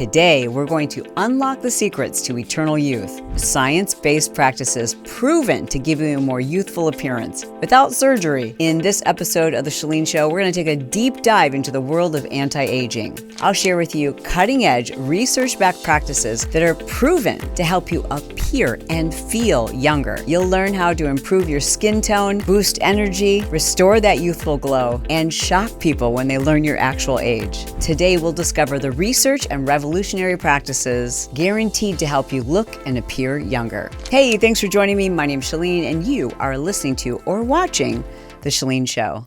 Today, we're going to unlock the secrets to eternal youth. Science-based practices proven to give you a more youthful appearance without surgery. In this episode of The Chalene Show, we're going to take a deep dive into the world of anti-aging. I'll share with you cutting-edge, research-backed practices that are proven to help you appear and feel younger. You'll learn how to improve your skin tone, boost energy, restore that youthful glow, and shock people when they learn your actual age. Today, we'll discover the research and revolutionary practices guaranteed to help you look and appear younger. Hey, thanks for joining me. My name's Chalene, and you are listening to or watching The Chalene Show.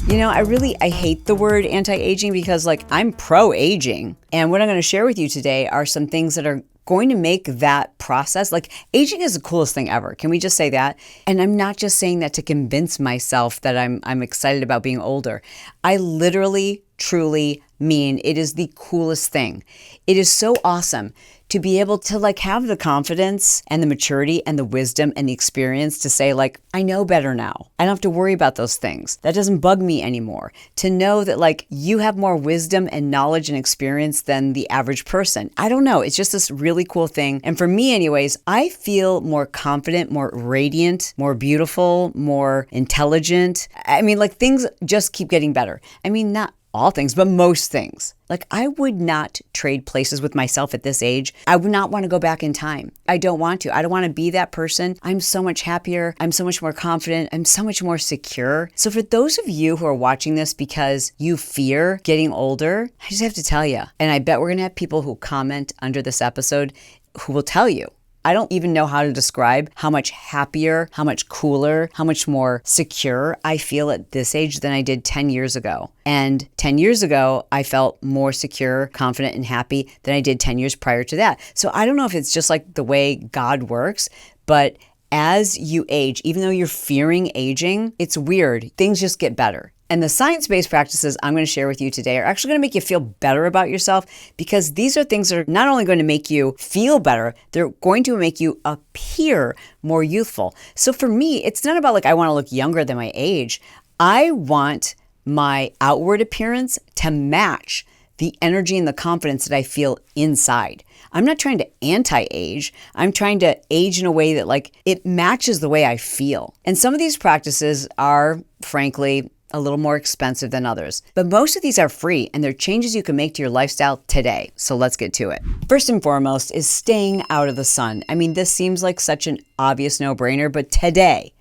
You know, I hate the word anti-aging because I'm pro-aging. And what I'm going to share with you today are some things that are going to make that process, aging is the coolest thing ever. Can we just say that? And I'm not just saying that to convince myself that I'm excited about being older. I literally, truly mean it is the coolest thing. It is so awesome to be able to have the confidence and the maturity and the wisdom and the experience to say I know better now. I don't have to worry about those things. That doesn't bug me anymore. To know that you have more wisdom and knowledge and experience than the average person. I don't know. It's just this really cool thing. And for me anyways, I feel more confident, more radiant, more beautiful, more intelligent. I mean, things just keep getting better. I mean, not all things, but most things. I would not trade places with myself at this age. I would not want to go back in time. I don't want to. I don't want to be that person. I'm so much happier. I'm so much more confident. I'm so much more secure. So for those of you who are watching this because you fear getting older, I just have to tell you, and I bet we're going to have people who comment under this episode who will tell you, I don't even know how to describe how much happier, how much cooler, how much more secure I feel at this age than I did 10 years ago. And 10 years ago, I felt more secure, confident, and happy than I did 10 years prior to that. So I don't know if it's just the way God works, but as you age, even though you're fearing aging, it's weird. Things just get better. And the science-based practices I'm going to share with you today are actually going to make you feel better about yourself because these are things that are not only going to make you feel better, they're going to make you appear more youthful. So for me, it's not about I want to look younger than my age. I want my outward appearance to match the energy and the confidence that I feel inside. I'm not trying to anti-age. I'm trying to age in a way that it matches the way I feel. And some of these practices are, frankly, a little more expensive than others. But most of these are free and they're changes you can make to your lifestyle today. So let's get to it. First and foremost is staying out of the sun. I mean, this seems like such an obvious no-brainer, but today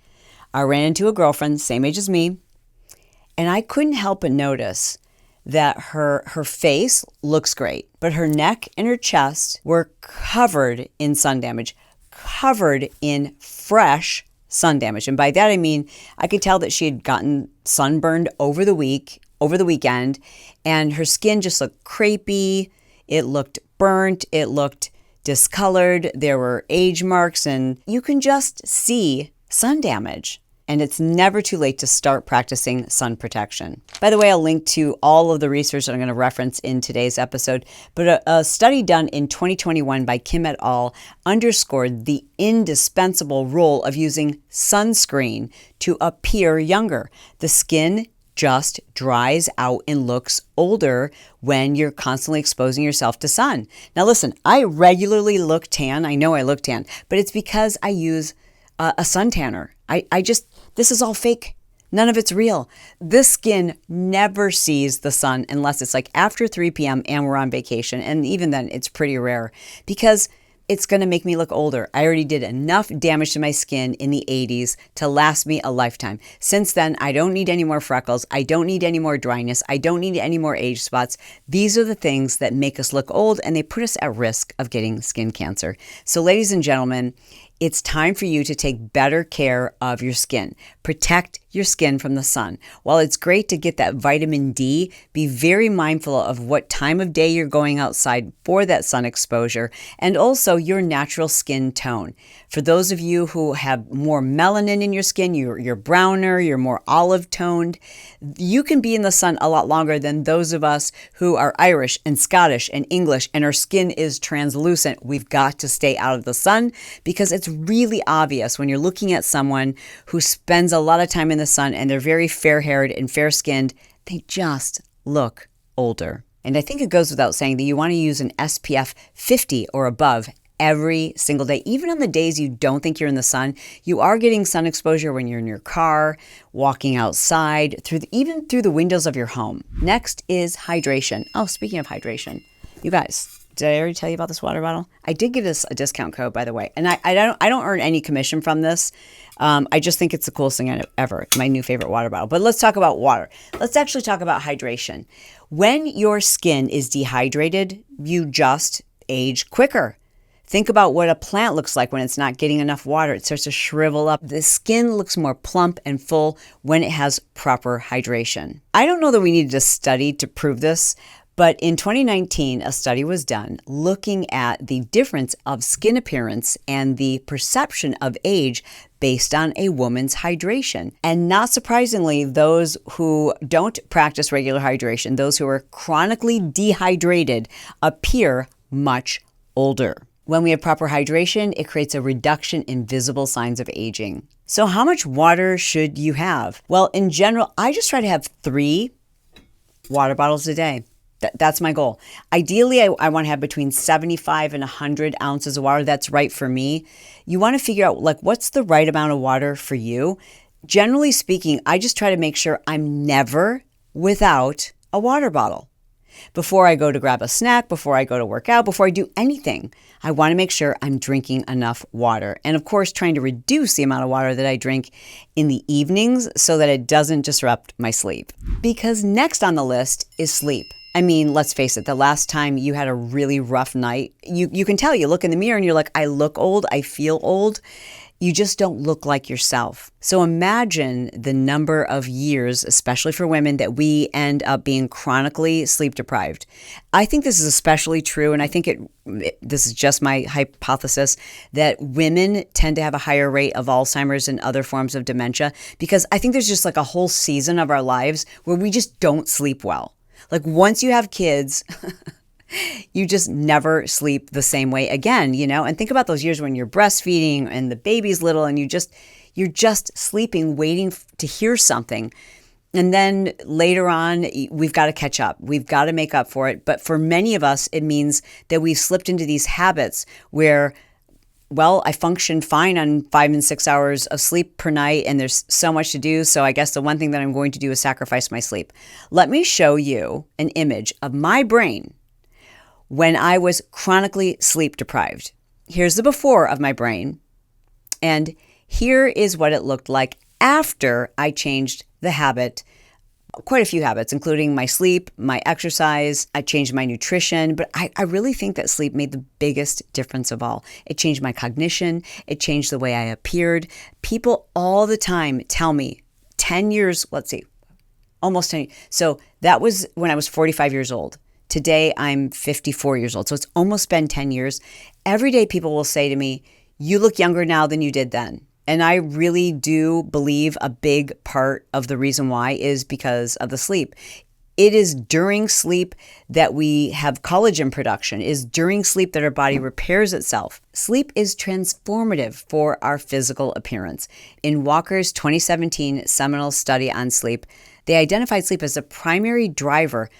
I ran into a girlfriend, same age as me, and I couldn't help but notice that her face looks great, but her neck and her chest were covered in sun damage, covered in fresh sun damage. And by that, I mean, I could tell that she had gotten sunburned over the weekend, and her skin just looked crepey. It looked burnt. It looked discolored. There were age marks, and you can just see sun damage. And it's never too late to start practicing sun protection. By the way, I'll link to all of the research that I'm going to reference in today's episode, but a study done in 2021 by Kim et al. Underscored the indispensable role of using sunscreen to appear younger. The skin just dries out and looks older when you're constantly exposing yourself to sun. Now listen, I regularly look tan. I know I look tan, but it's because I use a sun tanner. This is all fake. None of it's real. This skin never sees the sun unless it's after 3 p.m. and we're on vacation. And even then, it's pretty rare because it's going to make me look older. I already did enough damage to my skin in the 80s to last me a lifetime. Since then, I don't need any more freckles. I don't need any more dryness. I don't need any more age spots. These are the things that make us look old and they put us at risk of getting skin cancer. So ladies and gentlemen, it's time for you to take better care of your skin. Protect your skin from the sun. While it's great to get that vitamin D, be very mindful of what time of day you're going outside for that sun exposure and also your natural skin tone. For those of you who have more melanin in your skin, you're browner, you're more olive toned, you can be in the sun a lot longer than those of us who are Irish and Scottish and English and our skin is translucent. We've got to stay out of the sun because it's really obvious when you're looking at someone who spends a lot of time in the sun and they're very fair-haired and fair-skinned, they just look older. And I think it goes without saying that you want to use an SPF 50 or above every single day. Even on the days you don't think you're in the sun, you are getting sun exposure when you're in your car, walking outside, even through the windows of your home. Next is hydration. Oh, speaking of hydration, you guys, did I already tell you about this water bottle? I did give this a discount code, by the way, and I don't earn any commission from this. I just think it's the coolest thing ever. It's my new favorite water bottle. But let's talk about water. Let's actually talk about hydration. When your skin is dehydrated, you just age quicker. Think about what a plant looks like when it's not getting enough water. It starts to shrivel up. The skin looks more plump and full when it has proper hydration. I don't know that we needed a study to prove this, but in 2019, a study was done looking at the difference of skin appearance and the perception of age based on a woman's hydration. And not surprisingly, those who don't practice regular hydration, those who are chronically dehydrated, appear much older. When we have proper hydration, it creates a reduction in visible signs of aging. So how much water should you have? Well, in general, I just try to have 3 water bottles a day. That's my goal. Ideally, I want to have between 75 and 100 ounces of water. That's right for me. You want to figure out what's the right amount of water for you. Generally speaking, I just try to make sure I'm never without a water bottle. Before I go to grab a snack, before I go to work out, before I do anything, I want to make sure I'm drinking enough water. And of course, trying to reduce the amount of water that I drink in the evenings so that it doesn't disrupt my sleep. Because next on the list is sleep. I mean, let's face it, the last time you had a really rough night, you can tell, you look in the mirror and you're like, I look old, I feel old. You just don't look like yourself. So imagine the number of years, especially for women, that we end up being chronically sleep deprived. I think this is especially true, and I think this is just my hypothesis, that women tend to have a higher rate of Alzheimer's and other forms of dementia, because I think there's just a whole season of our lives where we just don't sleep well. Once you have kids, you just never sleep the same way again, and think about those years when you're breastfeeding and the baby's little and you're just sleeping, waiting to hear something. And then later on, we've got to catch up. We've got to make up for it. But for many of us, it means that we've slipped into these habits where, well, I function fine on 5 and 6 hours of sleep per night, and there's so much to do. So I guess the one thing that I'm going to do is sacrifice my sleep. Let me show you an image of my brain when I was chronically sleep deprived. Here's the before of my brain, and here is what it looked like after I changed the habit, quite a few habits, including my sleep, my exercise. I changed my nutrition, but I really think that sleep made the biggest difference of all. It changed my cognition. It changed the way I appeared. People all the time tell me 10 years, almost 10. So that was when I was 45 years old. Today, I'm 54 years old. So it's almost been 10 years. Every day people will say to me, you look younger now than you did then. And I really do believe a big part of the reason why is because of the sleep. It is during sleep that we have collagen production. It is during sleep that our body repairs itself. Sleep is transformative for our physical appearance. In Walker's 2017 seminal study on sleep, they identified sleep as a primary driver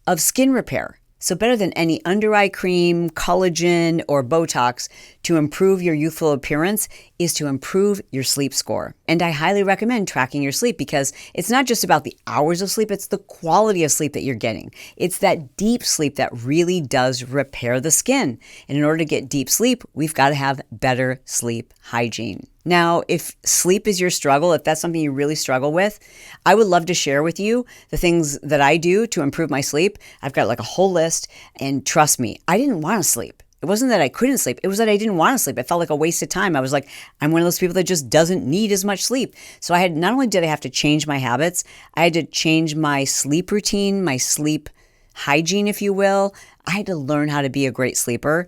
of skin repair. So better than any under eye cream, collagen, or Botox to improve your youthful appearance is to improve your sleep score. And I highly recommend tracking your sleep because it's not just about the hours of sleep, it's the quality of sleep that you're getting. It's that deep sleep that really does repair the skin. And in order to get deep sleep, we've got to have better sleep hygiene. Now, if sleep is your struggle, if that's something you really struggle with, I would love to share with you the things that I do to improve my sleep. I've got a whole list, and trust me, I didn't want to sleep. It wasn't that I couldn't sleep. It was that I didn't want to sleep. It felt like a waste of time. I was like, I'm one of those people that just doesn't need as much sleep. So not only did I have to change my habits, I had to change my sleep routine, my sleep hygiene, if you will. I had to learn how to be a great sleeper.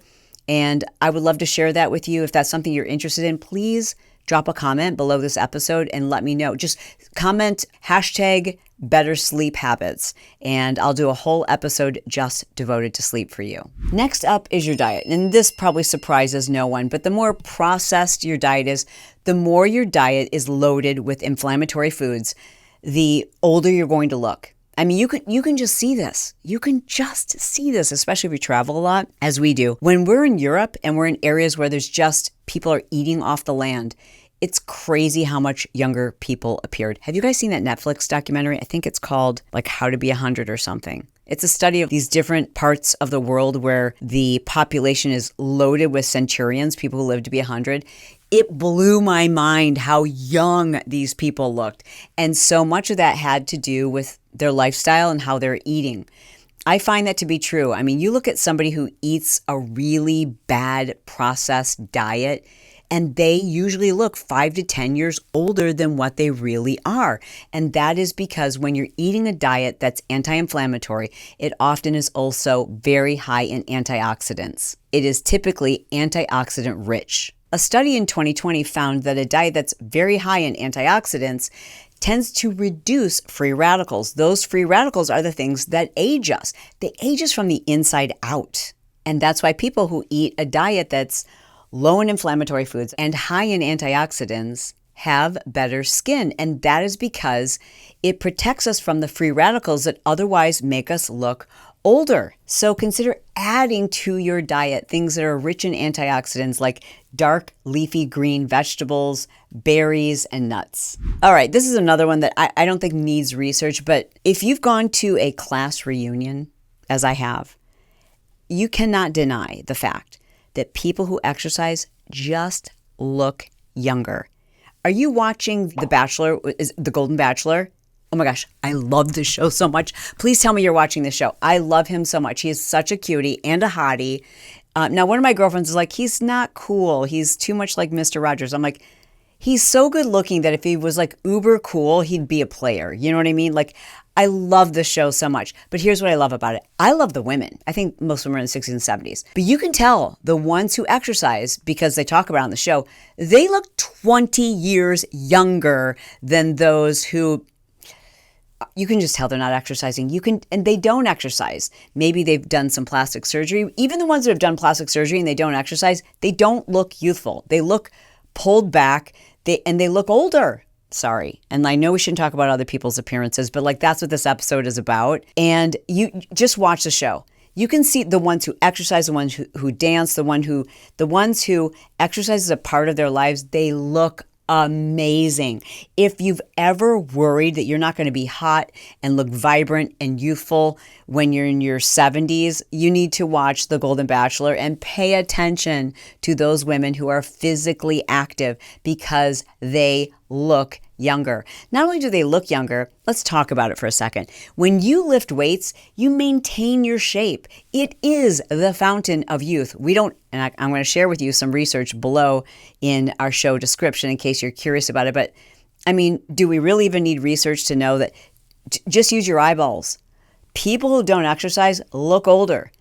And I would love to share that with you. If that's something you're interested in, please drop a comment below this episode and let me know. Just comment #BetterSleepHabits, and I'll do a whole episode just devoted to sleep for you. Next up is your diet. And this probably surprises no one, but the more processed your diet is, the more your diet is loaded with inflammatory foods, the older you're going to look. I mean, you can just see this. You can just see this, especially if you travel a lot, as we do. When we're in Europe and we're in areas where there's just people are eating off the land, it's crazy how much younger people appeared. Have you guys seen that Netflix documentary? I think it's called like How to Be 100 or something. It's a study of these different parts of the world where the population is loaded with centurions, people who live to be 100. It blew my mind how young these people looked. And so much of that had to do with their lifestyle and how they're eating. I find that to be true. I mean, you look at somebody who eats a really bad processed diet, and they usually look 5 to 10 years older than what they really are. And that is because when you're eating a diet that's anti-inflammatory, it often is also very high in antioxidants. It is typically antioxidant rich. A study in 2020 found that a diet that's very high in antioxidants tends to reduce free radicals. Those free radicals are the things that age us. They age us from the inside out. And that's why people who eat a diet that's low in inflammatory foods and high in antioxidants have better skin. And that is because it protects us from the free radicals that otherwise make us look older. So consider adding to your diet things that are rich in antioxidants like dark leafy green vegetables, berries, and nuts. All right, this is another one that I don't think needs research, but if you've gone to a class reunion, as I have, you cannot deny the fact that people who exercise just look younger. Are you watching The Bachelor, is The Golden Bachelor? Oh my gosh, I love this show so much. Please tell me you're watching this show. I love him so much. He is such a cutie and a hottie. Now, one of my girlfriends is like, he's not cool. He's too much like Mr. Rogers. I'm like, he's so good looking that if he was like uber cool, he'd be a player. You know what I mean? Like, I love this show so much. But here's what I love about it. I love the women. I think most of them are in the 60s and 70s. But you can tell the ones who exercise, because they talk about it on the show, they look 20 years younger than those who, you can just tell they're not exercising. And they don't exercise. Maybe they've done some plastic surgery. Even the ones that have done plastic surgery and they don't exercise, they don't look youthful. They look pulled back, and they look older. Sorry. And I know we shouldn't talk about other people's appearances, but like that's what this episode is about. And you just watch the show. You can see the ones who exercise, the ones who dance, the ones who exercise as a part of their lives, they look amazing. If you've ever worried that you're not going to be hot and look vibrant and youthful when you're in your 70s, you need to watch The Golden Bachelor and pay attention to those women who are physically active because they look younger. Not only do they look younger, let's talk about it for a second. When you lift weights, you maintain your shape. It is the fountain of youth. I'm going to share with you some research below in our show description in case you're curious about it. But I mean, do we really even need research to know that? Just use your eyeballs. People who don't exercise look older.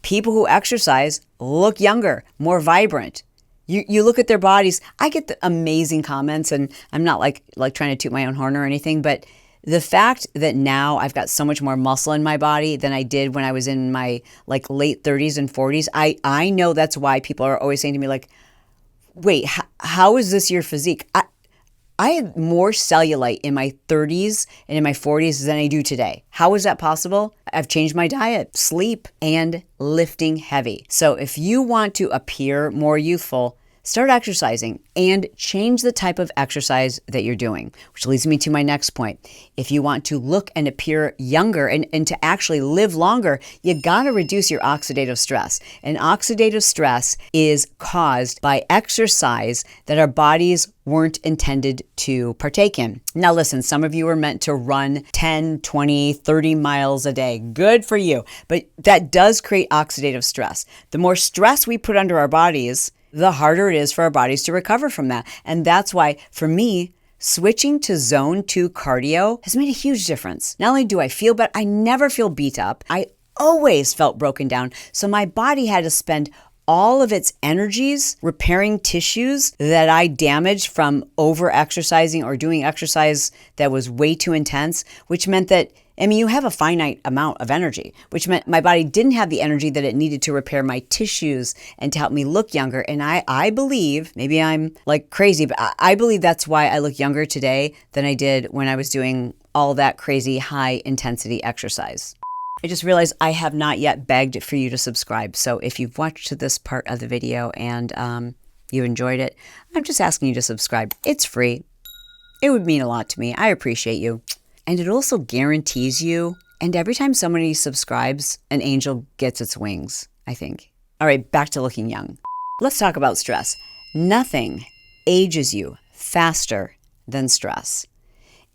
People who exercise look younger, more vibrant. You look at their bodies. I get the amazing comments, and I'm not like trying to toot my own horn or anything, but the fact that now I've got so much more muscle in my body than I did when I was in my like late 30s and 40s, I know that's why people are always saying to me like, wait, how is this your physique? I had more cellulite in my 30s and in my 40s than I do today. How is that possible? I've changed my diet, sleep, and lifting heavy. So if you want to appear more youthful, start exercising and change the type of exercise that you're doing, which leads me to my next point. If you want to look and appear younger and to actually live longer, you gotta reduce your oxidative stress. And oxidative stress is caused by exercise that our bodies weren't intended to partake in. Now listen, some of you are meant to run 10, 20, 30 miles a day. Good for you. But that does create oxidative stress. The more stress we put under our bodies, the harder it is for our bodies to recover from that. And that's why, for me, switching to zone 2 cardio has made a huge difference. Not only do I feel better, I never feel beat up. I always felt broken down. So my body had to spend all of its energies repairing tissues that I damaged from over-exercising or doing exercise that was way too intense, which meant that, you have a finite amount of energy, which meant my body didn't have the energy that it needed to repair my tissues and to help me look younger. And I believe, maybe I'm like crazy, but I believe that's why I look younger today than I did when I was doing all that crazy high intensity exercise. I just realized I have not yet begged for you to subscribe. So if you've watched to this part of the video and you enjoyed it, I'm just asking you to subscribe. It's free. It would mean a lot to me. I appreciate you. And it also guarantees you, and every time somebody subscribes, an angel gets its wings, I think. All right, back to looking young. Let's talk about stress. Nothing ages you faster than stress.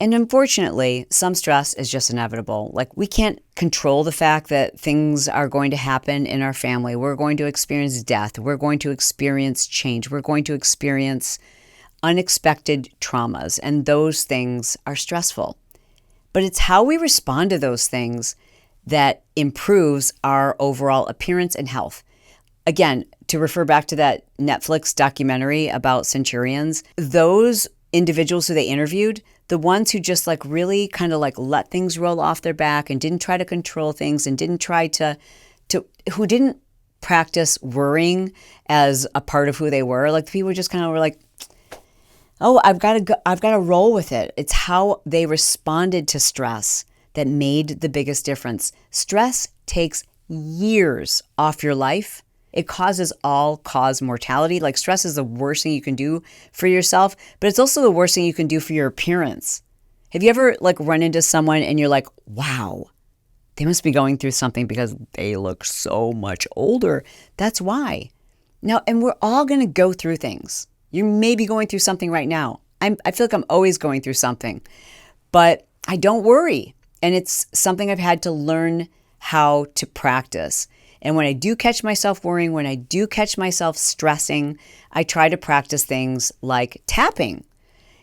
And unfortunately, some stress is just inevitable. Like, we can't control the fact that things are going to happen in our family. We're going to experience death. We're going to experience change. We're going to experience unexpected traumas. And those things are stressful. But it's how we respond to those things that improves our overall appearance and health. Again, to refer back to that Netflix documentary about centurions, those individuals who they interviewed, the ones who just like really kind of like let things roll off their back and didn't try to control things and didn't try to who didn't practice worrying as a part of who they were, like the people just kind of were like, oh, I've got to roll with it. It's how they responded to stress that made the biggest difference. Stress takes years off your life. It causes all-cause mortality. Like, stress is the worst thing you can do for yourself, but it's also the worst thing you can do for your appearance. Have you ever like run into someone and you're like, wow, they must be going through something because they look so much older? That's why. Now, and we're all going to go through things. You may be going through something right now. I feel like I'm always going through something, but I don't worry. And it's something I've had to learn how to practice. And when I do catch myself worrying, when I do catch myself stressing, I try to practice things like tapping.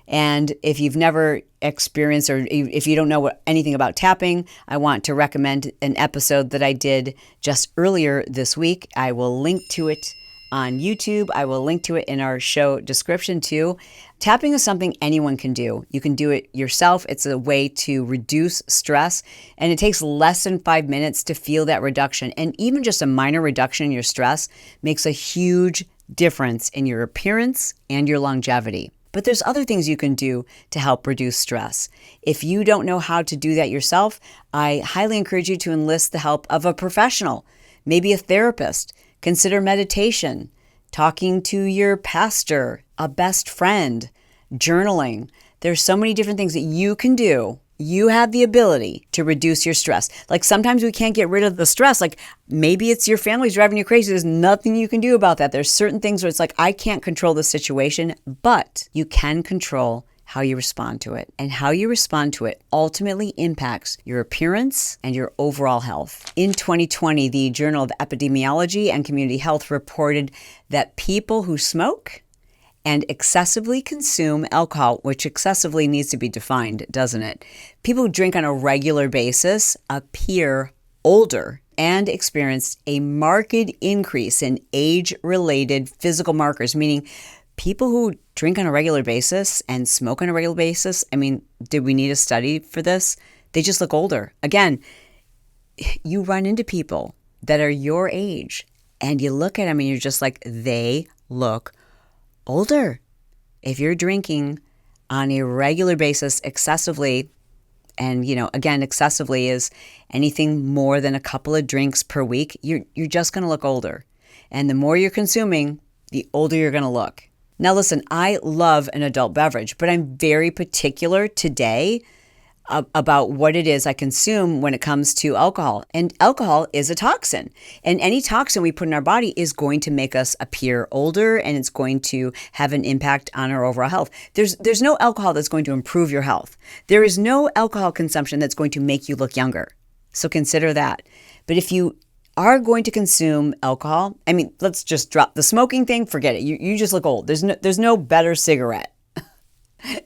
And if you've never experienced or if you don't know anything about tapping, I want to recommend an episode that I did just earlier this week. I will link to it on YouTube. I will link to it in our show description too. Tapping is something anyone can do. You can do it yourself. It's a way to reduce stress, and it takes less than 5 minutes to feel that reduction. And even just a minor reduction in your stress makes a huge difference in your appearance and your longevity. But there's other things you can do to help reduce stress. If you don't know how to do that yourself, I highly encourage you to enlist the help of a professional, maybe a therapist. Consider meditation, talking to your pastor, a best friend, journaling. There's so many different things that you can do. You have the ability to reduce your stress. Like, sometimes we can't get rid of the stress. Like, maybe it's your family's driving you crazy. There's nothing you can do about that. There's certain things where it's like, I can't control the situation, but you can control how you respond to it. And how you respond to it ultimately impacts your appearance and your overall health. In 2020, the Journal of Epidemiology and Community Health reported that people who smoke and excessively consume alcohol, which excessively needs to be defined, doesn't it? People who drink on a regular basis appear older and experience a marked increase in age-related physical markers, meaning people who drink on a regular basis and smoke on a regular basis, I mean, did we need a study for this? They just look older. Again, you run into people that are your age and you look at them and you're just like, they look older. If you're drinking on a regular basis excessively, and again, excessively is anything more than a couple of drinks per week, you're just going to look older. And the more you're consuming, the older you're going to look. Now listen, I love an adult beverage, but I'm very particular today about what it is I consume when it comes to alcohol. And alcohol is a toxin. And any toxin we put in our body is going to make us appear older, and it's going to have an impact on our overall health. There's no alcohol that's going to improve your health. There is no alcohol consumption that's going to make you look younger. So consider that. But if you are going to consume alcohol, I mean, let's just drop the smoking thing, forget it. You just look old. There's no better cigarette.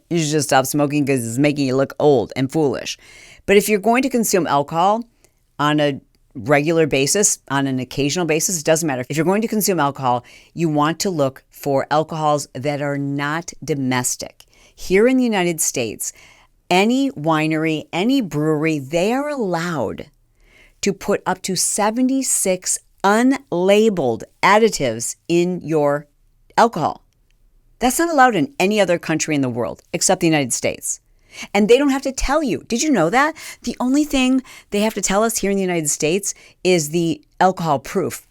You should just stop smoking because it's making you look old and foolish. But if you're going to consume alcohol on a regular basis, on an occasional basis, it doesn't matter. If you're going to consume alcohol, you want to look for alcohols that are not domestic. Here in the United States, any winery, any brewery, they are allowed to put up to 76 unlabeled additives in your alcohol. That's not allowed in any other country in the world except the United States. And they don't have to tell you. Did you know that? The only thing they have to tell us here in the United States is the alcohol proof.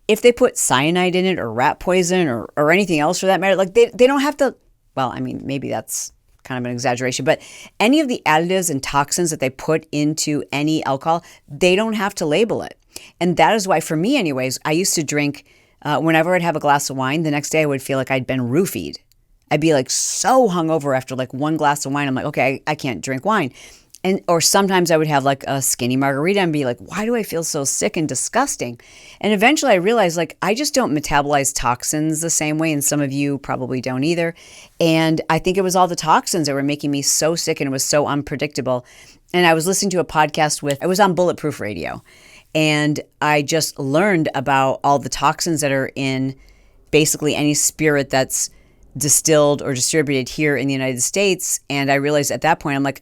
If they put cyanide in it or rat poison or anything else for that matter, like they don't have to, well, I mean, maybe that's kind of an exaggeration, but any of the additives and toxins that they put into any alcohol, they don't have to label it. And that is why, for me anyways, I used to drink, whenever I'd have a glass of wine, the next day I would feel like I'd been roofied. I'd be like so hungover after like one glass of wine. I'm like, okay, I can't drink wine. Or sometimes I would have like a skinny margarita and be like, why do I feel so sick and disgusting? And eventually I realized like I just don't metabolize toxins the same way, and some of you probably don't either. And I think it was all the toxins that were making me so sick, and it was so unpredictable. And I was listening to a podcast I was on Bulletproof Radio, and I just learned about all the toxins that are in basically any spirit that's distilled or distributed here in the United States. And I realized at that point, I'm like,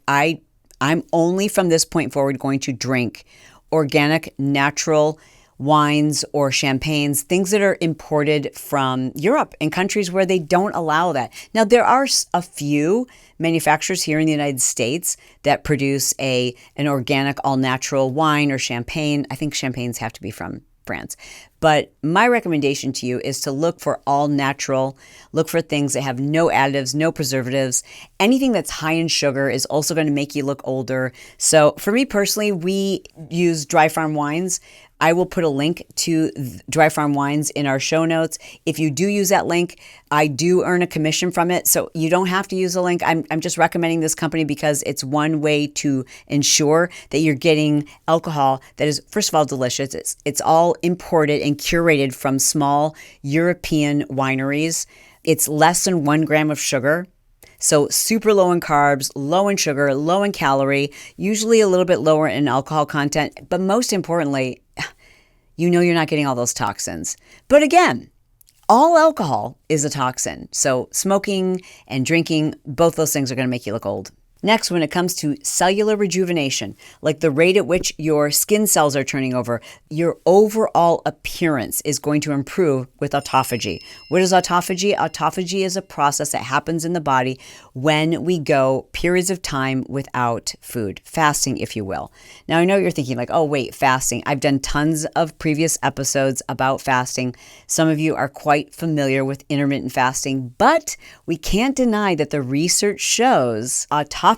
I'm only from this point forward going to drink organic, natural wines or champagnes, things that are imported from Europe and countries where they don't allow that. Now, there are a few manufacturers here in the United States that produce an organic, all-natural wine or champagne. I think champagnes have to be from France. But my recommendation to you is to look for all natural, look for things that have no additives, no preservatives. Anything that's high in sugar is also going to make you look older. So for me personally, we use Dry Farm Wines. I will put a link to Dry Farm Wines in our show notes. If you do use that link, I do earn a commission from it. So you don't have to use a link. I'm just recommending this company because it's one way to ensure that you're getting alcohol that is, first of all, delicious. It's all imported and curated from small European wineries. It's less than 1 gram of sugar. So super low in carbs, low in sugar, low in calorie, usually a little bit lower in alcohol content. But most importantly, you know you're not getting all those toxins. But again, all alcohol is a toxin. So smoking and drinking, both those things are going to make you look old. Next, when it comes to cellular rejuvenation, like the rate at which your skin cells are turning over, your overall appearance is going to improve with autophagy. What is autophagy? Autophagy is a process that happens in the body when we go periods of time without food, fasting, if you will. Now, I know you're thinking like, oh, wait, fasting. I've done tons of previous episodes about fasting. Some of you are quite familiar with intermittent fasting, but we can't deny that the research shows autophagy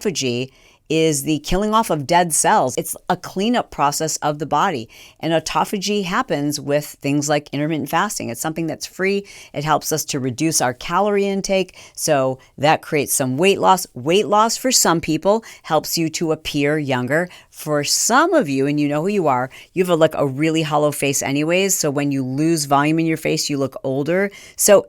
is the killing off of dead cells. It's a cleanup process of the body. And autophagy happens with things like intermittent fasting. It's something that's free. It helps us to reduce our calorie intake. So that creates some weight loss. Weight loss for some people helps you to appear younger. For some of you, and you know who you are, you have a really hollow face anyways. So when you lose volume in your face, you look older. So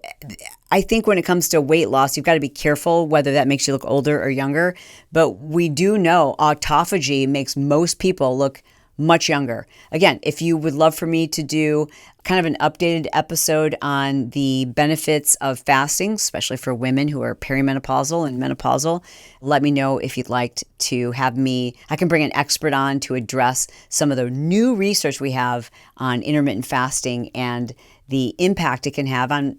I think when it comes to weight loss, you've got to be careful whether that makes you look older or younger. But we do know autophagy makes most people look much younger. Again, if you would love for me to do kind of an updated episode on the benefits of fasting, especially for women who are perimenopausal and menopausal, let me know if you'd like to have me. I can bring an expert on to address some of the new research we have on intermittent fasting and the impact it can have on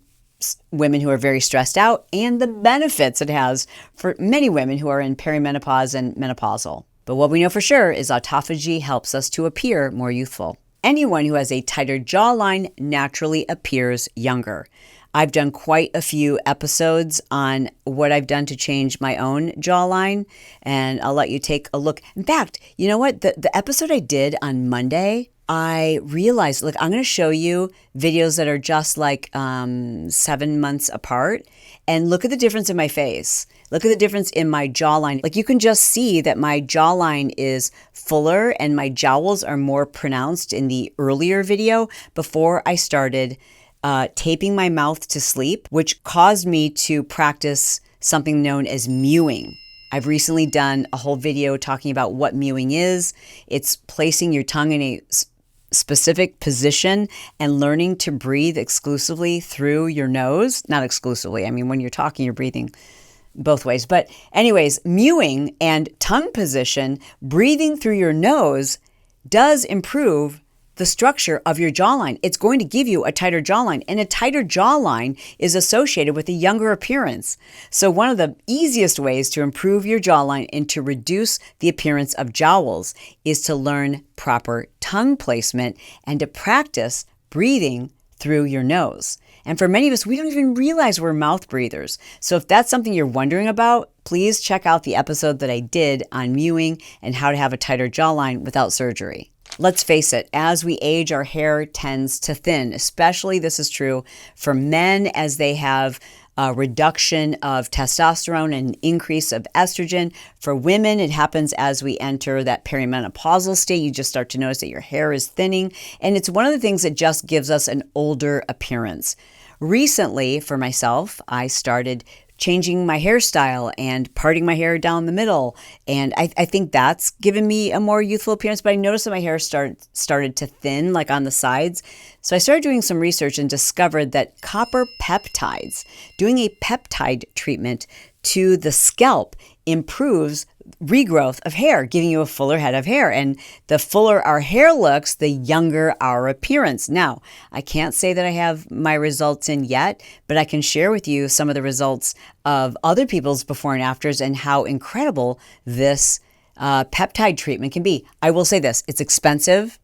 women who are very stressed out and the benefits it has for many women who are in perimenopause and menopausal. But what we know for sure is autophagy helps us to appear more youthful. Anyone who has a tighter jawline naturally appears younger. I've done quite a few episodes on what I've done to change my own jawline, and I'll let you take a look. In fact, you know what? The episode I did on Monday, I realized, I'm going to show you videos that are just 7 months apart, and look at the difference in my face. Look at the difference in my jawline. You can just see that my jawline is fuller and my jowls are more pronounced in the earlier video before I started taping my mouth to sleep, which caused me to practice something known as mewing. I've recently done a whole video talking about what mewing is. It's placing your tongue in a specific position and learning to breathe exclusively through your nose. Not exclusively. I mean, when you're talking, you're breathing both ways. But anyways, mewing and tongue position, breathing through your nose does improve the structure of your jawline. It's going to give you a tighter jawline, and a tighter jawline is associated with a younger appearance. So one of the easiest ways to improve your jawline and to reduce the appearance of jowls is to learn proper tongue placement and to practice breathing through your nose. And for many of us, we don't even realize we're mouth breathers. So if that's something you're wondering about, please check out the episode that I did on mewing and how to have a tighter jawline without surgery. Let's face it, as we age, our hair tends to thin. Especially this is true for men as they have a reduction of testosterone and an increase of estrogen. For women, it happens as we enter that perimenopausal state. You just start to notice that your hair is thinning. And it's one of the things that just gives us an older appearance. Recently, for myself, I started changing my hairstyle and parting my hair down the middle. And I think that's given me a more youthful appearance, but I noticed that my hair started to thin, like on the sides. So I started doing some research and discovered that copper peptides, doing a peptide treatment to the scalp, improves regrowth of hair, giving you a fuller head of hair. And the fuller our hair looks, the younger our appearance. Now, I can't say that I have my results in yet, but I can share with you some of the results of other people's before and afters and how incredible this peptide treatment can be. I will say this, it's expensive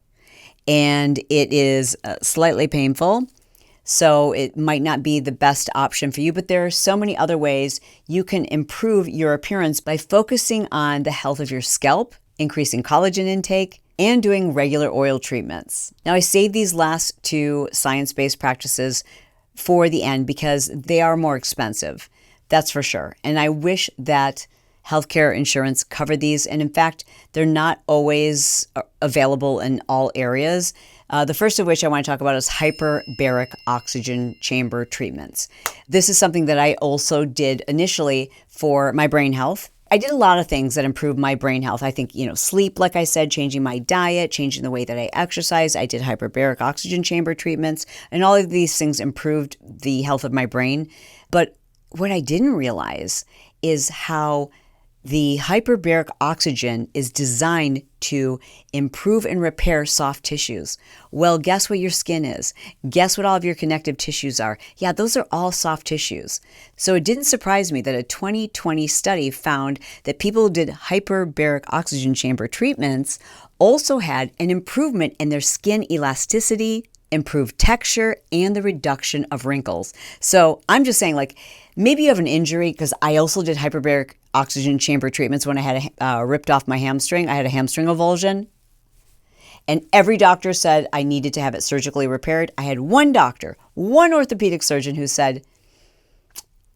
and it is slightly painful. So it might not be the best option for you, but there are so many other ways you can improve your appearance by focusing on the health of your scalp, increasing collagen intake, and doing regular oil treatments. Now, I saved these last two science-based practices for the end because they are more expensive. That's for sure. And I wish that healthcare insurance covered these. And in fact, they're not always available in all areas. The first of which I want to talk about is hyperbaric oxygen chamber treatments. This is something that I also did initially for my brain health. I did a lot of things that improved my brain health. I think, sleep, like I said, changing my diet, changing the way that I exercise. I did hyperbaric oxygen chamber treatments, and all of these things improved the health of my brain. But what I didn't realize is how the hyperbaric oxygen is designed to improve and repair soft tissues. Well, guess what your skin is? Guess what all of your connective tissues are? Yeah, those are all soft tissues. So it didn't surprise me that a 2020 study found that people who did hyperbaric oxygen chamber treatments also had an improvement in their skin elasticity, improved texture, and the reduction of wrinkles. So I'm just saying, maybe you have an injury, because I also did hyperbaric oxygen chamber treatments when I had ripped off my hamstring. I had a hamstring avulsion, and every doctor said I needed to have it surgically repaired. I had one doctor, one orthopedic surgeon who said,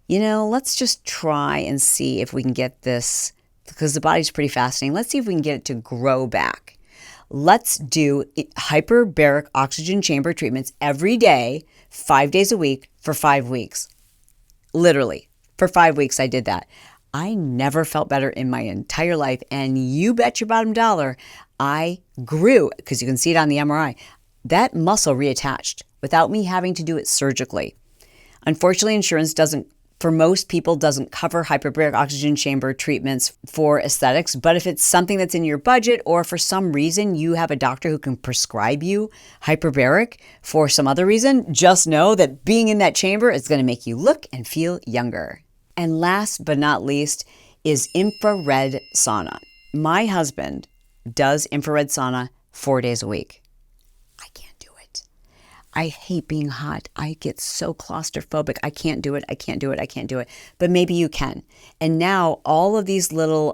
let's just try and see if we can get this, because the body's pretty fascinating. Let's see if we can get it to grow back. Let's do hyperbaric oxygen chamber treatments every day, 5 days a week for 5 weeks. Literally, for 5 weeks I did that. I never felt better in my entire life, and you bet your bottom dollar I grew, because you can see it on the MRI. That muscle reattached without me having to do it surgically. Unfortunately, insurance for most people, doesn't cover hyperbaric oxygen chamber treatments for aesthetics. But if it's something that's in your budget, or for some reason you have a doctor who can prescribe you hyperbaric for some other reason, just know that being in that chamber is going to make you look and feel younger. And last but not least is infrared sauna. My husband does infrared sauna 4 days a week. I can't do it. I hate being hot. I get so claustrophobic. I can't do it. But maybe you can. And now all of these little,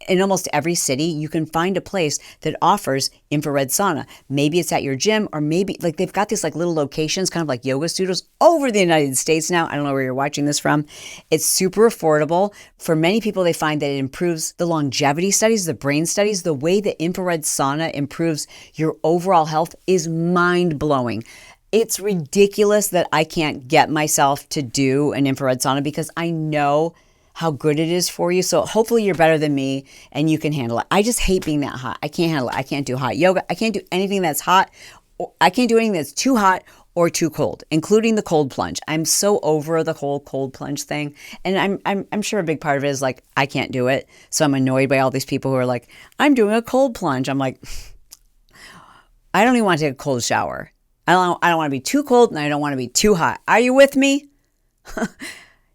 in almost every city, you can find a place that offers infrared sauna. Maybe it's at your gym, or maybe they've got these little locations, kind of like yoga studios over the United States now. I don't know where you're watching this from. It's super affordable. For many people, they find that it improves the longevity studies, the brain studies. The way that infrared sauna improves your overall health is mind-blowing. It's ridiculous that I can't get myself to do an infrared sauna because I know how good it is for you. So hopefully you're better than me and you can handle it. I just hate being that hot. I can't handle it. I can't do hot yoga. I can't do anything that's hot. I can't do anything that's too hot or too cold, including the cold plunge. I'm so over the whole cold plunge thing. And I'm sure a big part of it is I can't do it. So I'm annoyed by all these people who are like, I'm doing a cold plunge. I'm like, I don't even want to take a cold shower. I don't want to be too cold and I don't want to be too hot. Are you with me?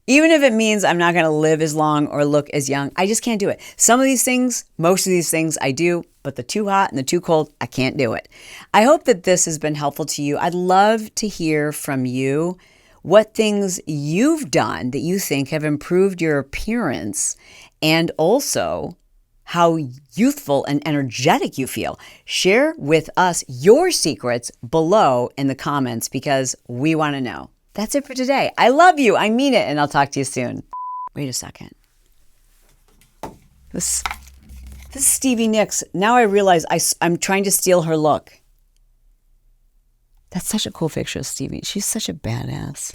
Even if it means I'm not going to live as long or look as young, I just can't do it. Some of these things, most of these things I do, but the too hot and the too cold, I can't do it. I hope that this has been helpful to you. I'd love to hear from you what things you've done that you think have improved your appearance and also how youthful and energetic you feel. Share with us your secrets below in the comments because we want to know. That's it for today. I love you. I mean it. And I'll talk to you soon. Wait a second. This is Stevie Nicks. Now I realize I'm trying to steal her look. That's such a cool picture of Stevie. She's such a badass.